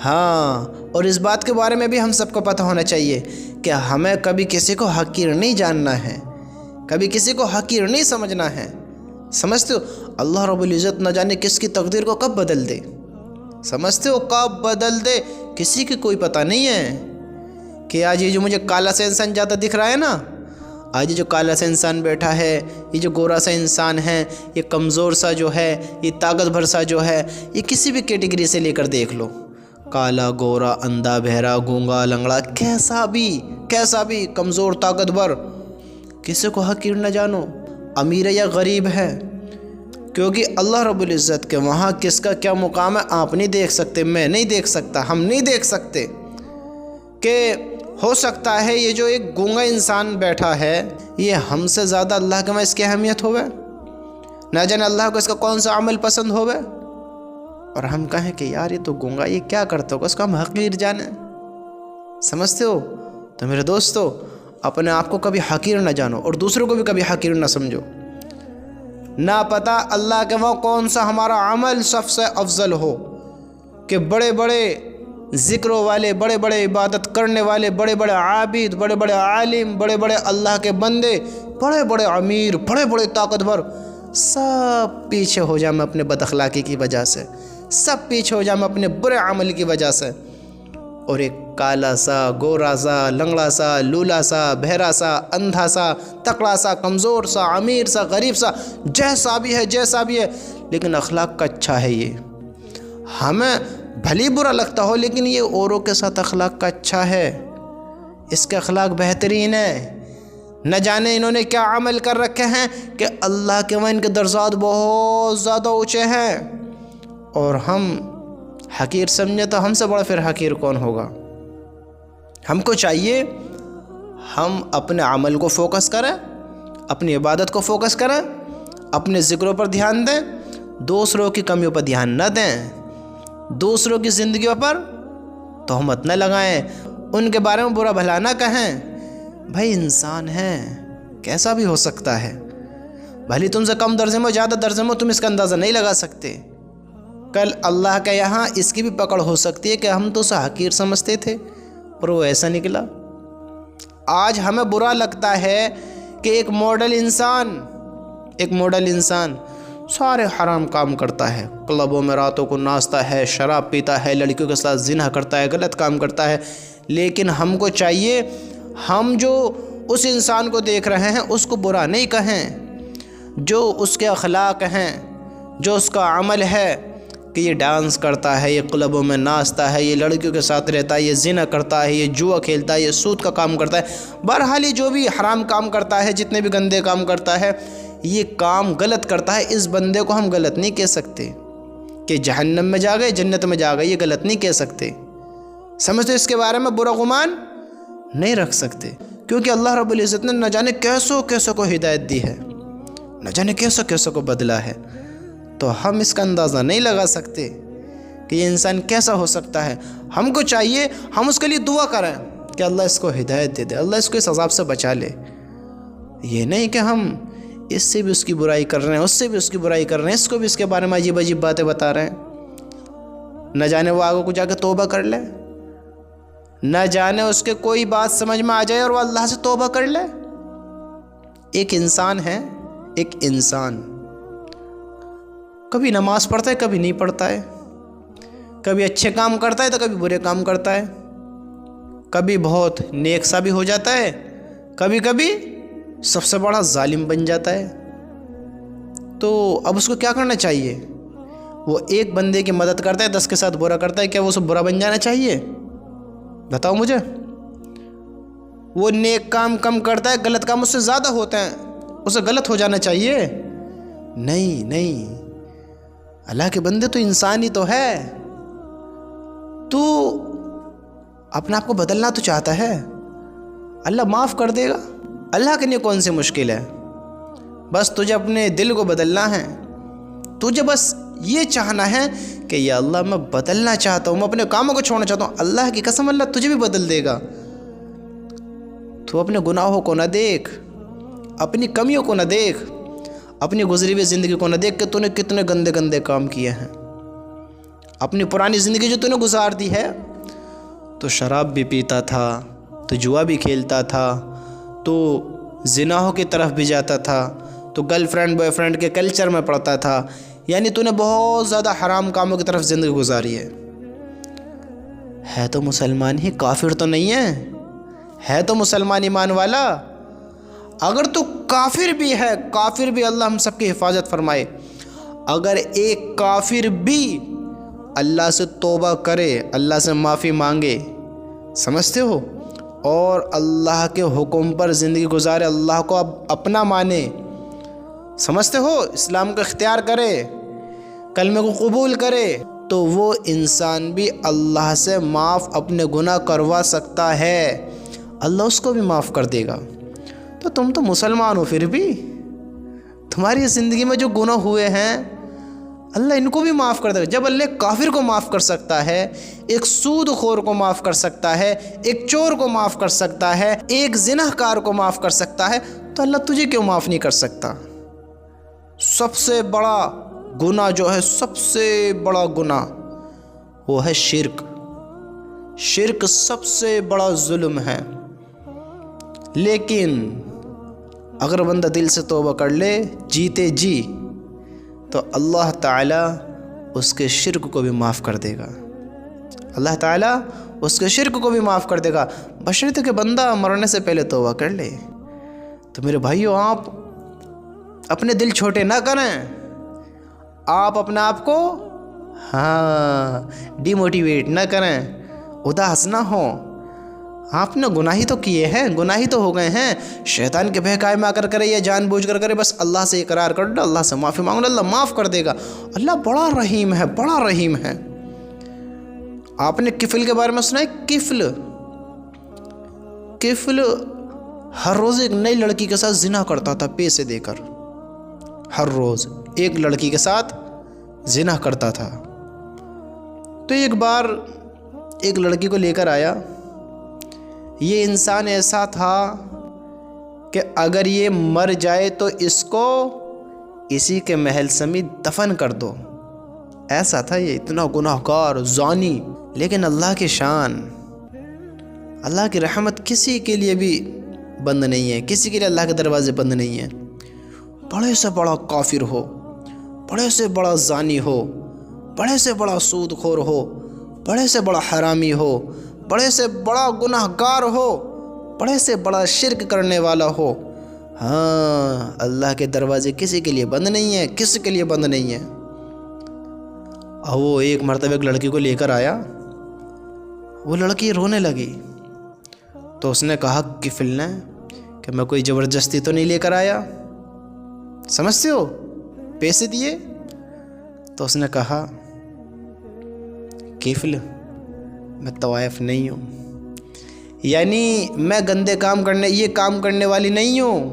ہاں، اور اس بات کے بارے میں بھی ہم سب کو پتہ ہونا چاہیے کہ ہمیں کبھی کسی کو حقیر نہیں جاننا ہے، کبھی کسی کو حقیر نہیں سمجھنا ہے۔ سمجھتے ہو اللہ رب العزت نہ جانے کس کی تقدیر کو کب بدل دے، سمجھتے ہو کب بدل دے، کسی کی کوئی پتہ نہیں ہے کہ آج یہ جو مجھے کالا سا انسان جاتا دکھ رہا ہے نا، آج یہ جو کالا سا انسان بیٹھا ہے، یہ جو گورا سا انسان ہے، یہ کمزور سا جو ہے، یہ طاقت بھر سا جو ہے، یہ کسی بھی کیٹیگری سے لے کر دیکھ لو، کالا گورا اندھا بہرا گونگا لنگڑا، کیسا بھی کمزور طاقت بھر، کسی کو حقیر نہ جانو، امیر ہے یا غریب ہے، کیونکہ اللہ رب العزت کے وہاں کس کا کیا مقام ہے آپ نہیں دیکھ سکتے، میں نہیں دیکھ سکتا، ہم نہیں دیکھ سکتے۔ کہ ہو سکتا ہے یہ جو ایک گونگا انسان بیٹھا ہے یہ ہم سے زیادہ اللہ کے وہاں اس کی اہمیت ہوئے، نہ جانے اللہ کو اس کا کون سا عمل پسند ہوئے، اور ہم کہیں کہ یار یہ تو گونگا، یہ کیا کرتا ہوگا، اس کو ہم حقیر جانیں۔ سمجھتے ہو؟ تو میرے دوستو اپنے آپ کو کبھی حقیر نہ جانو اور دوسروں کو بھی کبھی حقیر نہ سمجھو، نہ پتہ اللہ کے وہاں کون سا ہمارا عمل سب سے افضل ہو، کہ بڑے بڑے ذکروں والے، بڑے بڑے عبادت کرنے والے، بڑے بڑے عابد، بڑے بڑے عالم، بڑے بڑے اللہ کے بندے، بڑے بڑے امیر، بڑے بڑے طاقتور، سب پیچھے ہو جائیں اپنے بد اخلاقی کی وجہ سے، سب پیچھے ہو جائیں اپنے برے عمل کی وجہ سے، اور ایک کالا سا گورا سا لنگڑا سا لولا سا بہرا سا اندھا سا تکڑا سا کمزور سا امیر سا غریب سا، جیسا بھی ہے لیکن اخلاق کا اچھا ہے، یہ ہمیں بھلی برا لگتا ہو لیکن یہ اوروں کے ساتھ اخلاق کا اچھا ہے، اس کے اخلاق بہترین ہے، نہ جانے انہوں نے کیا عمل کر رکھے ہیں کہ اللہ کے وہاں ان کے درجات بہت زیادہ اونچے ہیں، اور ہم حقیر سمجھے تو ہم سے بڑا پھر حقیر کون ہوگا۔ ہم کو چاہیے ہم اپنے عمل کو فوکس کریں، اپنی عبادت کو فوکس کریں، اپنے ذکروں پر دھیان دیں، دوسروں کی کمیوں پر دھیان نہ دیں، دوسروں کی زندگیوں پر تہمت نہ لگائیں، ان کے بارے میں برا بھلا نہ کہیں۔ بھائی انسان ہے، کیسا بھی ہو سکتا ہے، بھلی تم سے کم درجے میں زیادہ درجے میں، تم اس کا اندازہ نہیں لگا سکتے، کل اللہ کے یہاں اس کی بھی پکڑ ہو سکتی ہے کہ ہم تو اسے حقیر سمجھتے تھے اور وہ ایسا نکلا۔ آج ہمیں برا لگتا ہے کہ ایک ماڈل انسان سارے حرام کام کرتا ہے، کلبوں میں راتوں کو ناچتا ہے، شراب پیتا ہے، لڑکیوں کے ساتھ زنا کرتا ہے، غلط کام کرتا ہے، لیکن ہم کو چاہیے ہم جو اس انسان کو دیکھ رہے ہیں اس کو برا نہیں کہیں، جو اس کے اخلاق ہیں، جو اس کا عمل ہے کہ یہ ڈانس کرتا ہے، یہ کلبوں میں ناچتا ہے، یہ لڑکیوں کے ساتھ رہتا ہے، یہ زنا کرتا ہے، یہ جوا کھیلتا ہے، یہ سود کا کام کرتا ہے، بہرحال یہ جو بھی حرام کام کرتا ہے، جتنے بھی گندے کام کرتا ہے، یہ کام غلط کرتا ہے، اس بندے کو ہم غلط نہیں کہہ سکتے کہ جہنم میں جا گئے جنت میں جا گئے، یہ غلط نہیں کہہ سکتے، سمجھتے اس کے بارے میں برا گمان نہیں رکھ سکتے، کیونکہ اللہ رب العزت نے نہ جانے کیسوں کو ہدایت دی ہے، نہ جانے کیسوں کو بدلا ہے، تو ہم اس کا اندازہ نہیں لگا سکتے کہ یہ انسان کیسا ہو سکتا ہے۔ ہم کو چاہیے ہم اس کے لیے دعا کریں کہ اللہ اس کو ہدایت دے دے، اللہ اس کو اس عذاب سے بچا لے، یہ نہیں کہ ہم اس سے بھی اس کی برائی کر رہے ہیں، اس سے بھی اس کی برائی کر رہے ہیں، اس کو بھی اس کے بارے میں عجیب باتیں بتا رہے ہیں، نہ جانے وہ آگے کو جا کے توبہ کر لے، نہ جانے اس کے کوئی بات سمجھ میں آ جائے اور وہ اللہ سے توبہ کر لے۔ ایک انسان ہے، ایک انسان کبھی نماز پڑھتا ہے کبھی نہیں پڑھتا ہے، کبھی اچھے کام کرتا ہے تو کبھی برے کام کرتا ہے، کبھی بہت نیک سا بھی ہو جاتا ہے، کبھی سب سے بڑا ظالم بن جاتا ہے۔ تو اب اس کو کیا کرنا چاہیے؟ وہ ایک بندے کی مدد کرتا ہے، 10 کے ساتھ برا کرتا ہے، کیا وہ سب برا بن جانا چاہیے؟ بتاؤ مجھے۔ وہ نیک کام کم کرتا ہے، غلط کام اس سے زیادہ ہوتا ہے، اسے غلط ہو جانا چاہیے؟ نہیں، اللہ کے بندے تو انسان ہی تو ہے، تو اپنے آپ کو بدلنا تو چاہتا ہے، اللہ معاف کر دے گا، اللہ کے لیے کون سی مشکل ہے، بس تجھے اپنے دل کو بدلنا ہے، تجھے بس یہ چاہنا ہے کہ یا اللہ میں بدلنا چاہتا ہوں، میں اپنے کاموں کو چھوڑنا چاہتا ہوں، اللہ کی قسم اللہ تجھے بھی بدل دے گا۔ تو اپنے گناہوں کو نہ دیکھ، اپنی کمیوں کو نہ دیکھ، اپنی گزری ہوئی زندگی کو نہ دیکھ کہ تو نے کتنے گندے کام کیے ہیں، اپنی پرانی زندگی جو تو نے گزار دی ہے، تو شراب بھی پیتا تھا، تو جوا بھی کھیلتا تھا، تو زناحوں کی طرف بھی جاتا تھا، تو گرل فرینڈ بوائے فرینڈ کے کلچر میں پڑتا تھا، یعنی تو نے بہت زیادہ حرام کاموں کی طرف زندگی گزاری ہے تو مسلمان ہی، کافر تو نہیں ہے تو مسلمان ایمان والا۔ اگر تو کافر بھی ہے، کافر بھی، اللہ ہم سب کی حفاظت فرمائے، اگر ایک کافر بھی اللہ سے توبہ کرے، اللہ سے معافی مانگے، سمجھتے ہو، اور اللہ کے حکم پر زندگی گزارے، اللہ کو اب اپنا مانے، سمجھتے ہو، اسلام کو اختیار کرے، کلمے کو قبول کرے، تو وہ انسان بھی اللہ سے معاف اپنے گناہ کروا سکتا ہے، اللہ اس کو بھی معاف کر دے گا۔ تو تم تو مسلمان ہو، پھر بھی تمہاری زندگی میں جو گناہ ہوئے ہیں اللہ ان کو بھی معاف کر دے گا۔ جب اللہ کافر کو معاف کر سکتا ہے، ایک سود خور کو معاف کر سکتا ہے، ایک چور کو معاف کر سکتا ہے، ایک زناہ کار کو معاف کر سکتا ہے، تو اللہ تجھے کیوں معاف نہیں کر سکتا؟ سب سے بڑا گناہ جو ہے، سب سے بڑا گناہ وہ ہے شرک۔ شرک سب سے بڑا ظلم ہے، لیکن اگر بندہ دل سے توبہ کر لے جیتے جی، تو اللہ تعالیٰ اس کے شرک کو بھی معاف کر دے گا، اللہ تعالیٰ اس کے شرک کو بھی معاف کر دے گا، بشرطے کہ بندہ مرنے سے پہلے توبہ کر لے۔ تو میرے بھائیو، آپ اپنے دل چھوٹے نہ کریں، آپ اپنے آپ کو ڈی موٹیویٹ نہ کریں، اداس نہ ہوں۔ آپ نے گناہی تو کیے ہیں، گناہی تو ہو گئے ہیں، شیطان کے بہکائے میں آ کر کرے یا جان بوجھ کر کرے، بس اللہ سے اقرار کر دو، اللہ سے معافی مانگو، اللہ معاف کر دے گا۔ اللہ بڑا رحیم ہے، بڑا رحیم ہے۔ آپ نے کفل کے بارے میں سنا ہے؟ کفل ہر روز ایک نئی لڑکی کے ساتھ زنا کرتا تھا، پیسے دے کر، ہر روز ایک لڑکی کے ساتھ زنا کرتا تھا۔ تو ایک بار ایک لڑکی کو لے کر آیا، یہ انسان ایسا تھا کہ اگر یہ مر جائے تو اس کو اسی کے محل سمیت دفن کر دو، ایسا تھا یہ، اتنا گناہگار زانی۔ لیکن اللہ کی شان، اللہ کی رحمت کسی کے لیے بھی بند نہیں ہے، کسی کے لیے اللہ کے دروازے بند نہیں ہیں۔ بڑے سے بڑا کافر ہو، بڑے سے بڑا زانی ہو، بڑے سے بڑا سود خور ہو، بڑے سے بڑا حرامی ہو، بڑے سے بڑا گناہگار ہو، بڑے سے بڑا شرک کرنے والا ہو، اللہ کے دروازے کسی کے لیے بند نہیں ہیں، کسی کے لیے بند نہیں ہیں۔ اور وہ ایک مرتبہ ایک لڑکی کو لے کر آیا، وہ لڑکی رونے لگی، تو اس نے کہا کفل نے کہ میں کوئی زبردستی تو نہیں لے کر آیا، سمجھتے ہو، پیسے دیے۔ تو اس نے کہا کفل میں طوائف نہیں ہوں، یعنی میں گندے کام کرنے، یہ کام کرنے والی نہیں ہوں،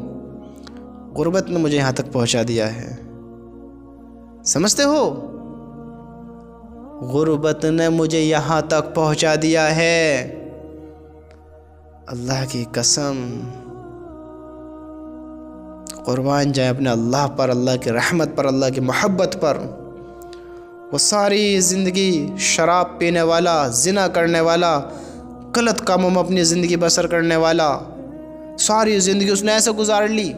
غربت نے مجھے یہاں تک پہنچا دیا ہے، سمجھتے ہو، غربت نے مجھے یہاں تک پہنچا دیا ہے۔ اللہ کی قسم، قربان جائیں اپنے اللہ پر، اللہ کی رحمت پر، اللہ کی محبت پر۔ وہ ساری زندگی شراب پینے والا، زنا کرنے والا، غلط کاموں میں اپنی زندگی بسر کرنے والا، ساری زندگی اس نے ایسے گزار لی،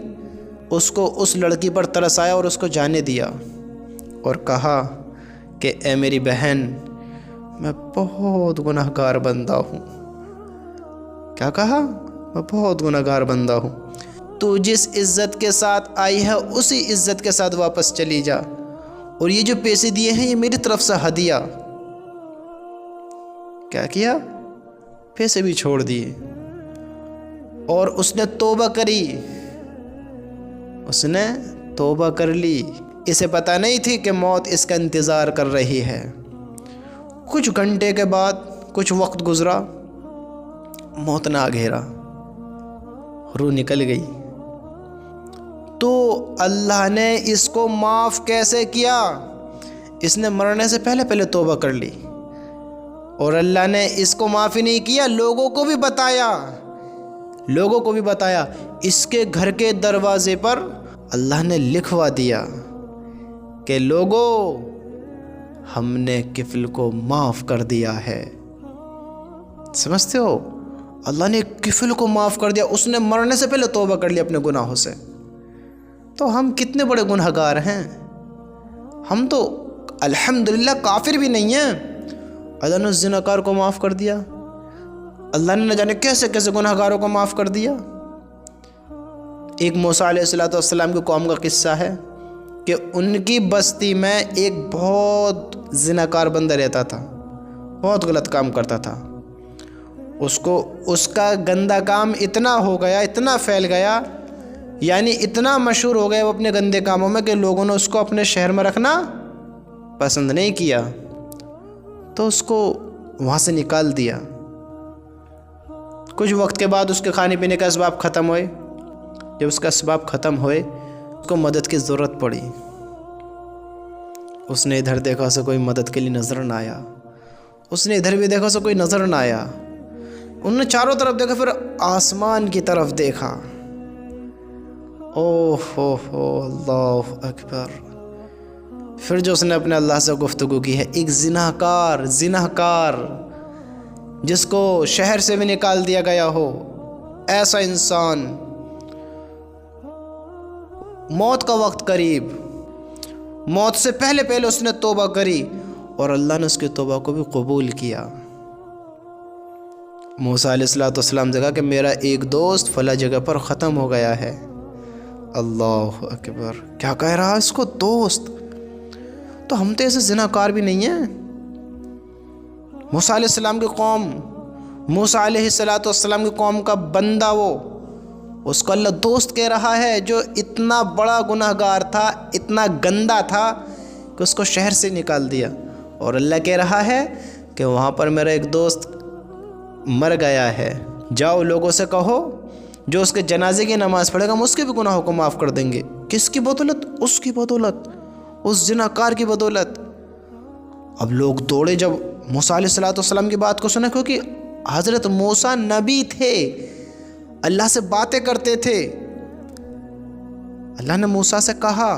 اس کو اس لڑکی پر ترس آیا اور اس کو جانے دیا، اور کہا کہ اے میری بہن، میں بہت گناہگار بندہ ہوں۔ کیا کہا؟ میں بہت گناہگار بندہ ہوں، تو جس عزت کے ساتھ آئی ہے اسی عزت کے ساتھ واپس چلی جا، اور یہ جو پیسے دیے ہیں یہ میری طرف سے ہدیہ۔ کیا کیا؟ پیسے بھی چھوڑ دیے، اور اس نے توبہ کری، اس نے توبہ کر لی۔ اسے پتہ نہیں تھی کہ موت اس کا انتظار کر رہی ہے۔ کچھ گھنٹے کے بعد، کچھ وقت گزرا، موت نے آ گھیرا، روح نکل گئی۔ تو اللہ نے اس کو معاف کیسے کیا؟ اس نے مرنے سے پہلے توبہ کر لی، اور اللہ نے اس کو معاف ہی نہیں کیا، لوگوں کو بھی بتایا، اس کے گھر کے دروازے پر اللہ نے لکھوا دیا کہ لوگوں، ہم نے کفل کو معاف کر دیا ہے۔ سمجھتے ہو؟ اللہ نے کفل کو معاف کر دیا، اس نے مرنے سے پہلے توبہ کر لی اپنے گناہوں سے۔ تو ہم کتنے بڑے گنہگار ہیں، ہم تو الحمدللہ کافر بھی نہیں ہیں، اللہ نے زناکار کو معاف کر دیا۔ اللہ نے نہ جانے کیسے کیسے گنہگاروں کو معاف کر دیا۔ ایک موسیٰ علیہ السلام کی قوم کا قصہ ہے کہ ان کی بستی میں ایک بہت زناکار بندہ رہتا تھا، بہت غلط کام کرتا تھا۔ اس کا گندا کام اتنا ہو گیا، اتنا پھیل گیا، یعنی اتنا مشہور ہو گیا وہ اپنے گندے کاموں میں کہ لوگوں نے اس کو اپنے شہر میں رکھنا پسند نہیں کیا، تو اس کو وہاں سے نکال دیا۔ کچھ وقت کے بعد اس کے کھانے پینے کا اسباب ختم ہوئے۔ جب اس کا اسباب ختم ہوئے، اس کو مدد کی ضرورت پڑی۔ اس نے ادھر دیکھا، اسے کوئی مدد کے لیے نظر نہ آیا، اس نے ادھر بھی دیکھا، اسے کوئی نظر نہ آیا۔ انہوں نے چاروں طرف دیکھا، پھر آسمان کی طرف دیکھا۔ اوہ ہو اللہ اکبر۔ پھر جو اس نے اپنے اللہ سے گفتگو کی ہے، ایک زناکار جس کو شہر سے بھی نکال دیا گیا ہو، ایسا انسان، موت کا وقت قریب، موت سے پہلے اس نے توبہ کری اور اللہ نے اس کی توبہ کو بھی قبول کیا۔ موسیٰ علیہ السلام نے کہا کہ میرا ایک دوست فلاں جگہ پر ختم ہو گیا ہے۔ اللہ اکبر، کیا کہہ رہا اس کو دوست؟ تو ہم تو ایسے زناکار بھی نہیں ہیں۔ موسیٰ علیہ السلام کی قوم، موسیٰ علیہ السلام کی قوم کا بندہ، اس کو اللہ دوست کہہ رہا ہے، جو اتنا بڑا گناہگار تھا، اتنا گندا تھا کہ اس کو شہر سے نکال دیا، اور اللہ کہہ رہا ہے کہ وہاں پر میرا ایک دوست مر گیا ہے، جاؤ لوگوں سے کہو جو اس کے جنازے کی نماز پڑھے گا ہم اس کے بھی گناہوں کو معاف کر دیں گے۔ کس کی بدولت؟ اس کی بدولت، اس زناکار کی بدولت۔ اب لوگ دوڑے جب موسیٰ علیہ السلام کی بات کو سنا، کیونکہ حضرت موسیٰ نبی تھے، اللہ سے باتیں کرتے تھے۔ اللہ نے موسیٰ سے کہا،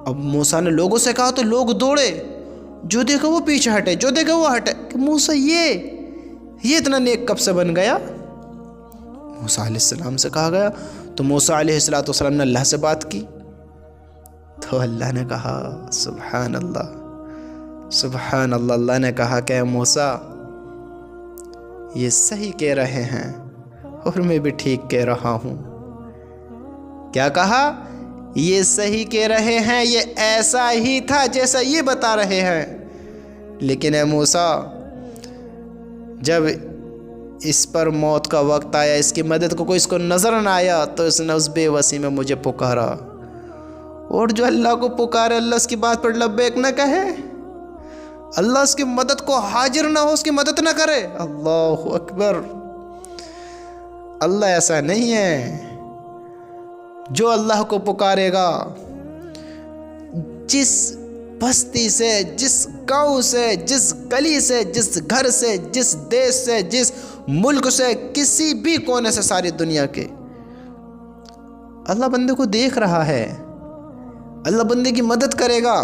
اب موسیٰ نے لوگوں سے کہا تو لوگ دوڑے، جو دیکھا وہ پیچھے ہٹے، جو دیکھا وہ ہٹے، کہ موسیٰ یہ اتنا نیک کب سے بن گیا؟ موسیٰ علیہ السلام سے کہا گیا تو موسیٰ علیہ السلام نے اللہ سے بات کی، تو اللہ نے کہا سبحان اللہ سبحان اللہ، اللہ نے کہا کہ موسیٰ یہ صحیح کہہ رہے ہیں اور میں بھی ٹھیک کہہ رہا ہوں۔ کیا کہا؟ یہ صحیح کہہ رہے ہیں، یہ ایسا ہی تھا جیسا یہ بتا رہے ہیں، لیکن اے موسیٰ جب اس پر موت کا وقت آیا، اس کی مدد کو کوئی اس کو نظر نہ آیا، تو اس نے اس بے وسی میں مجھے پکارا، اور جو اللہ کو پکارے، اللہ اس کی بات پر لبیک نہ کہے، اللہ اس کی مدد کو حاضر نہ ہو، اس کی مدد نہ کرے، اللہ اکبر۔ اللہ ایسا نہیں ہے، جو اللہ کو پکارے گا، جس بستی سے، جس گاؤں سے، جس گلی سے، جس گھر سے، جس دیش سے، جس ملک سے، کسی بھی کونے سے ساری دنیا کے، اللہ بندے کو دیکھ رہا ہے، اللہ بندے کی مدد کرے گا۔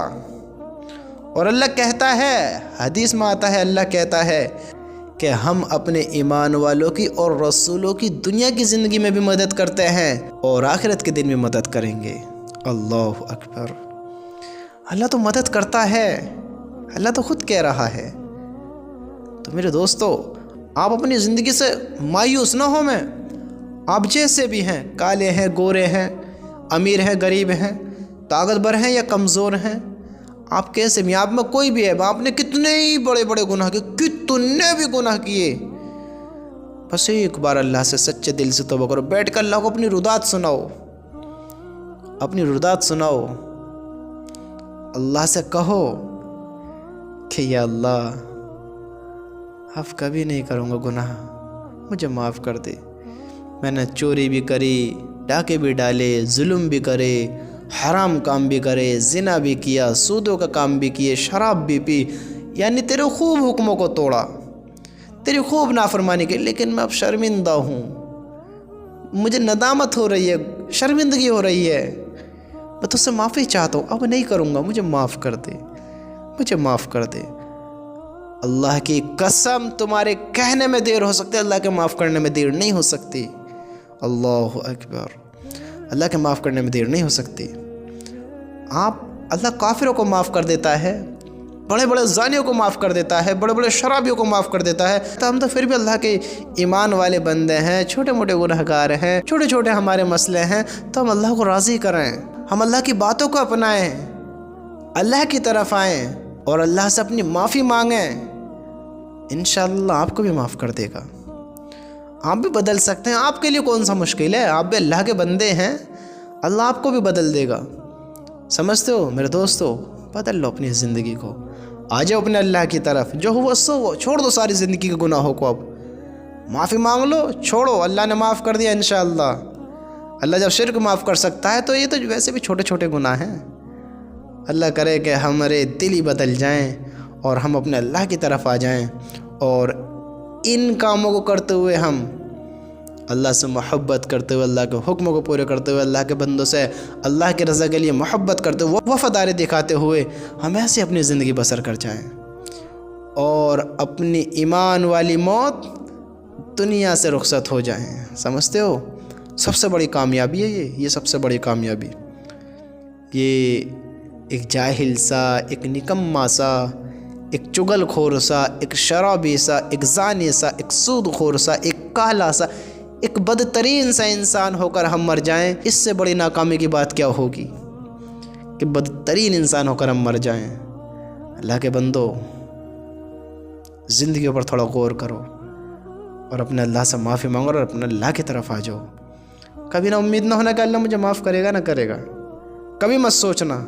اور اللہ کہتا ہے، حدیث میں آتا ہے، اللہ کہتا ہے کہ ہم اپنے ایمان والوں کی اور رسولوں کی دنیا کی زندگی میں بھی مدد کرتے ہیں اور آخرت کے دن بھی مدد کریں گے۔ اللہ اکبر، اللہ تو مدد کرتا ہے، اللہ تو خود کہہ رہا ہے۔ تو میرے دوستو، آپ اپنی زندگی سے مایوس نہ ہو، میں آپ جیسے بھی ہیں، کالے ہیں، گورے ہیں، امیر ہیں، غریب ہیں، طاقتور ہیں یا کمزور ہیں، آپ کیسے بھی، آپ میں کوئی بھی ہے، آپ نے کتنے ہی بڑے بڑے گناہ کیے، کتنے بھی گناہ کیے، بس ایک بار اللہ سے سچے دل سے توبہ کرو، بیٹھ کر اللہ کو اپنی ردات سناؤ، اپنی ردات سناؤ، اللہ سے کہو کہ یا اللہ اب کبھی نہیں کروں گا گناہ، مجھے معاف کر دے۔ میں نے چوری بھی کری، ڈاکے بھی ڈالے، ظلم بھی کرے، حرام کام بھی کرے، زنا بھی کیا، سودوں کا کام بھی کیے، شراب بھی پی، یعنی تیرے خوب حکموں کو توڑا، تیری خوب نافرمانی کی، لیکن میں اب شرمندہ ہوں، مجھے ندامت ہو رہی ہے، شرمندگی ہو رہی ہے، میں تجھ سے معافی چاہتا ہوں، اب نہیں کروں گا، مجھے معاف کر دے۔ مجھے معاف کر دے۔ اللہ کی قسم تمہارے کہنے میں دیر ہو سکتی ہے، اللہ کے معاف کرنے میں دیر نہیں ہو سکتی۔ اللہ اکبر، اللہ کے معاف کرنے میں دیر نہیں ہو سکتی۔ اللہ کافروں کو معاف کر دیتا ہے، بڑے بڑے زانیوں کو معاف کر دیتا ہے، بڑے بڑے شرابیوں کو معاف کر دیتا ہے، تو ہم تو پھر بھی اللہ کے ایمان والے بندے ہیں، چھوٹے موٹے گنہگار ہیں، چھوٹے چھوٹے ہمارے مسئلے ہیں، تو ہم اللہ کو راضی کریں، ہم اللہ کی باتوں کو اپنائیں، اللہ کی طرف آئیں اور اللہ سے اپنی معافی مانگیں۔ انشاءاللہ آپ کو بھی معاف کر دے گا، آپ بھی بدل سکتے ہیں۔ آپ کے لیے کون سا مشکل ہے؟ آپ بھی اللہ کے بندے ہیں، اللہ آپ کو بھی بدل دے گا۔ سمجھتے ہو میرے دوستو؟ بدل لو اپنی زندگی کو، آ جاؤ اپنے اللہ کی طرف، جو ہوا سو ہوا، چھوڑ دو ساری زندگی کے گناہوں کو، اب معافی مانگ لو، چھوڑو، اللہ نے معاف کر دیا انشاءاللہ۔ اللہ جب شرک معاف کر سکتا ہے تو یہ تو ویسے بھی چھوٹے چھوٹے گناہ ہیں۔ اللہ کرے کہ ہمارے دل ہی بدل جائیں اور ہم اپنے اللہ کی طرف آ جائیں، اور ان کاموں کو کرتے ہوئے ہم اللہ سے محبت کرتے ہوئے، اللہ کے حکموں کو پورے کرتے ہوئے، اللہ کے بندوں سے اللہ کی رضا کے لیے محبت کرتے ہوئے، وفاداری دکھاتے ہوئے ہم ایسے اپنی زندگی بسر کر جائیں اور اپنی ایمان والی موت دنیا سے رخصت ہو جائیں۔ سمجھتے ہو؟ سب سے بڑی کامیابی ہے یہ سب سے بڑی کامیابی۔ یہ ایک جاہل سا، ایک نکما سا، ایک چغل خور سا، ایک شرابی سا، ایک زانی سا، ایک سود خور سا، ایک کالا سا، ایک بدترین سا انسان ہو کر ہم مر جائیں، اس سے بڑی ناکامی کی بات کیا ہوگی کہ بدترین انسان ہو کر ہم مر جائیں۔ اللہ کے بندو، زندگی پر تھوڑا غور کرو اور اپنے اللہ سے معافی مانگو اور اپنے اللہ کی طرف آ جاؤ۔ کبھی نہ امید نہ ہونا کہ اللہ مجھے معاف کرے گا، نہ کرے گا، کبھی مت سوچنا،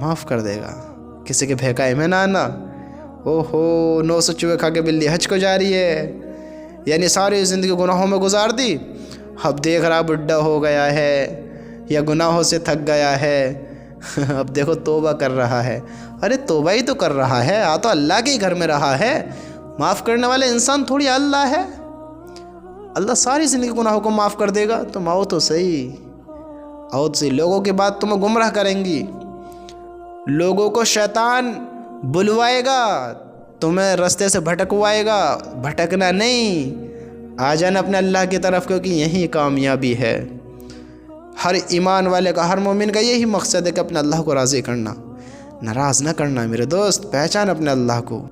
معاف کر دے گا۔ کسی کے بہکائے میں نہ آنا، اوہو 900 چوہے کھا کے بلی حج کو جا رہی ہے، یعنی ساری زندگی گناہوں میں گزار دی، اب دیکھ رہا بڈھا ہو گیا ہے یا گناہوں سے تھک گیا ہے، اب دیکھو توبہ کر رہا ہے۔ ارے توبہ ہی تو کر رہا ہے، تو اللہ کے ہی گھر میں رہا ہے، معاف کرنے والے انسان تھوڑی اللہ ہے۔ اللہ ساری زندگی گناہوں کو معاف کر دے گا، تم آؤ تو صحیح، آؤ تو صحیح۔ لوگوں کی بات تمہیں گمراہ کریں گی، لوگوں کو شیطان بلوائے گا، تمہیں رستے سے بھٹکوائے گا، بھٹکنا نہیں، آ جانا اپنے اللہ کی طرف، کیونکہ یہی کامیابی ہے۔ ہر ایمان والے کا، ہر مومن کا یہی مقصد ہے کہ اپنے اللہ کو راضی کرنا، ناراض نہ کرنا۔ میرے دوست، پہچان اپنے اللہ کو۔